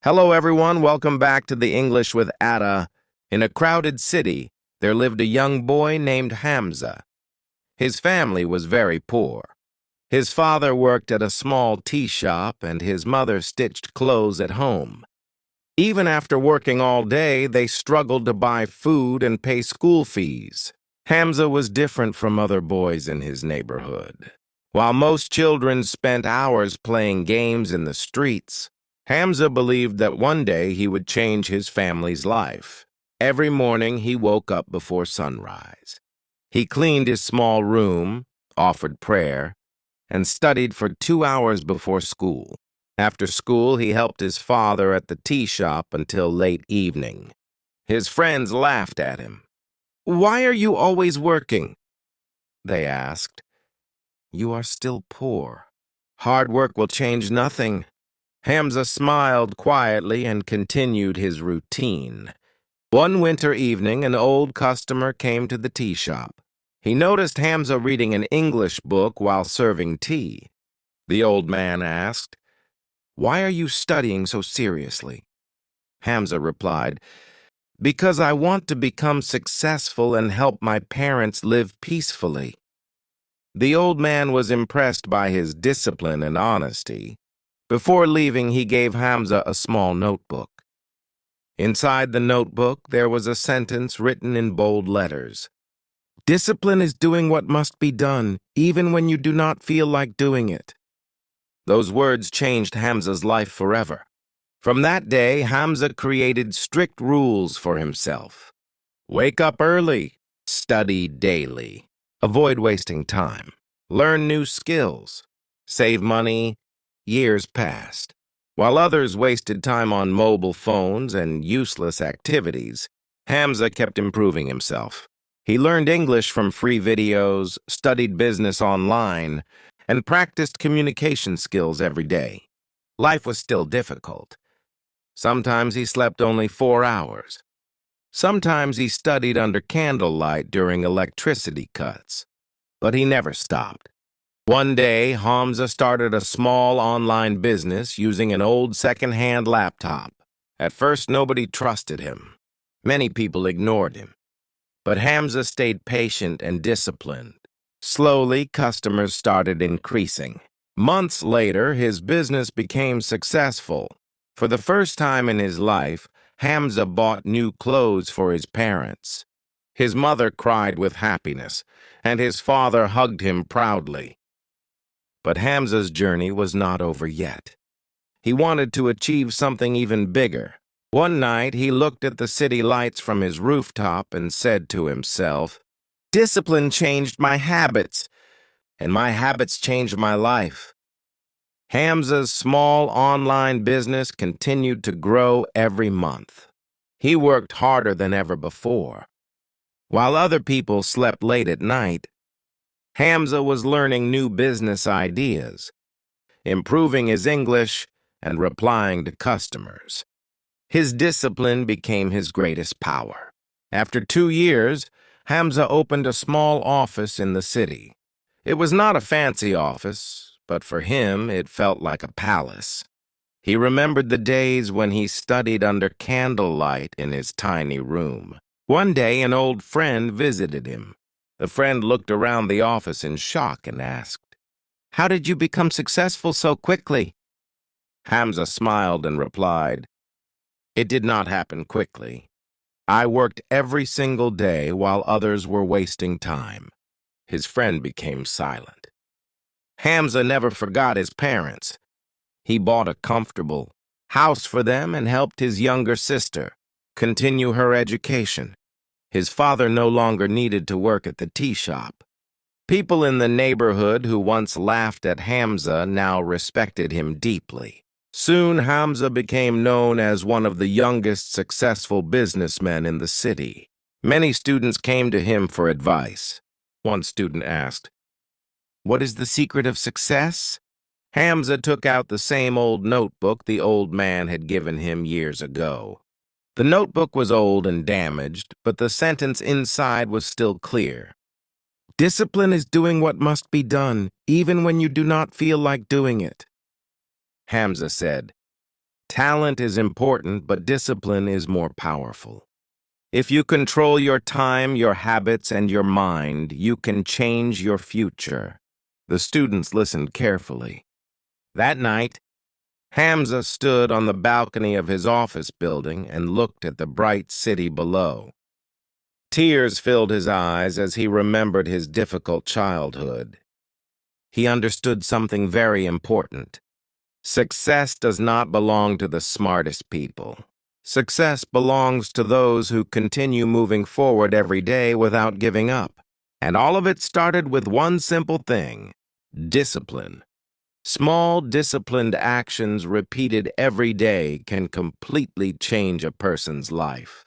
Hello, everyone. Welcome back to the English with Ada. In a crowded city, there lived a young boy named Hamza. His family was very poor. His father worked at a small tea shop, and his mother stitched clothes at home. Even after working all day, they struggled to buy food and pay school fees. Hamza was different from other boys in his neighborhood. While most children spent hours playing games in the streets, Hamza believed that one day he would change his family's life. Every morning he woke up before sunrise. He cleaned his small room, offered prayer, and studied for 2 hours before school. After school, he helped his father at the tea shop until late evening. His friends laughed at him. "Why are you always working?" they asked. "You are still poor. Hard work will change nothing." Hamza smiled quietly and continued his routine. One winter evening, an old customer came to the tea shop. He noticed Hamza reading an English book while serving tea. The old man asked, "Why are you studying so seriously?" Hamza replied, "Because I want to become successful and help my parents live peacefully." The old man was impressed by his discipline and honesty. Before leaving, he gave Hamza a small notebook. Inside the notebook, there was a sentence written in bold letters. "Discipline is doing what must be done, even when you do not feel like doing it." Those words changed Hamza's life forever. From that day, Hamza created strict rules for himself. Wake up early, study daily, avoid wasting time, learn new skills, save money. Years passed. While others wasted time on mobile phones and useless activities, Hamza kept improving himself. He learned English from free videos, studied business online, and practiced communication skills every day. Life was still difficult. Sometimes he slept only 4 hours. Sometimes he studied under candlelight during electricity cuts. But he never stopped. One day, Hamza started a small online business using an old second-hand laptop. At first, nobody trusted him. Many people ignored him. But Hamza stayed patient and disciplined. Slowly, customers started increasing. Months later, his business became successful. For the first time in his life, Hamza bought new clothes for his parents. His mother cried with happiness, and his father hugged him proudly. But Hamza's journey was not over yet. He wanted to achieve something even bigger. One night, he looked at the city lights from his rooftop and said to himself, "Discipline changed my habits, and my habits changed my life." Hamza's small online business continued to grow every month. He worked harder than ever before. While other people slept late at night, Hamza was learning new business ideas, improving his English, and replying to customers. His discipline became his greatest power. After 2 years, Hamza opened a small office in the city. It was not a fancy office, but for him it felt like a palace. He remembered the days when he studied under candlelight in his tiny room. One day, an old friend visited him. The friend looked around the office in shock and asked, "How did you become successful so quickly?" Hamza smiled and replied, "It did not happen quickly. I worked every single day while others were wasting time." His friend became silent. Hamza never forgot his parents. He bought a comfortable house for them and helped his younger sister continue her education. His father no longer needed to work at the tea shop. People in the neighborhood who once laughed at Hamza now respected him deeply. Soon, Hamza became known as one of the youngest successful businessmen in the city. Many students came to him for advice. One student asked, "What is the secret of success?" Hamza took out the same old notebook the old man had given him years ago. The notebook was old and damaged, but the sentence inside was still clear. "Discipline is doing what must be done, even when you do not feel like doing it." Hamza said, Talent is important, but discipline is more powerful. If you control your time, your habits, and your mind, you can change your future. The students listened carefully. That night, Hamza stood on the balcony of his office building and looked at the bright city below. Tears filled his eyes as he remembered his difficult childhood. He understood something very important. Success does not belong to the smartest people. Success belongs to those who continue moving forward every day without giving up. And all of it started with one simple thing: discipline. Small, disciplined actions repeated every day can completely change a person's life.